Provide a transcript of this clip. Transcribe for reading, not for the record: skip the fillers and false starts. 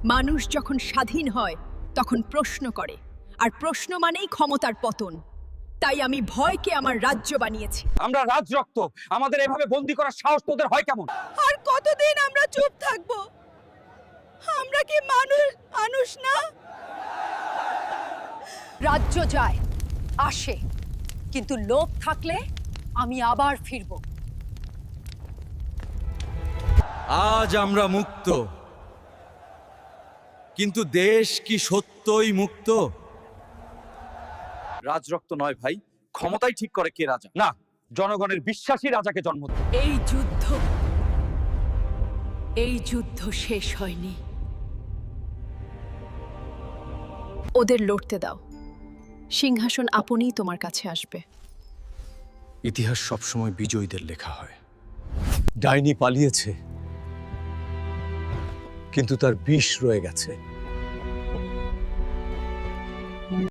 মানুষ যখন স্বাধীন হয় তখন প্রশ্ন করে, আর প্রশ্ন মানেই ক্ষমতার পতন। তাই আমি ভয়কে আমার রাজ্য বানিয়েছি। আমরা রাজরক্ত, আমাদের এভাবে বন্দি করার সাহস তোদের হয় কেমন? আর কতদিন আমরা চুপ থাকবো? আমরা কি মানুষ না? রাজ্য যায় আসে, কিন্তু লোভ থাকলে আমি আবার ফিরব। আজ আমরা মুক্ত, কিন্তু দেশ কি সত্যই মুক্ত? রাজরক্ত নয় ভাই, ক্ষমতাই ঠিক করে কে রাজা। না, জনগণের বিশ্বাসী রাজাকে জন্ম দেয়। এই যুদ্ধ শেষ হয়নি। ওদের লড়তে দাও, সিংহাসন আপনিই তোমার কাছে আসবে। ইতিহাস সবসময় বিজয়ীদের লেখা হয়। ডাইনি পালিয়েছে, কিন্তু তার বিষ রয়ে গেছে।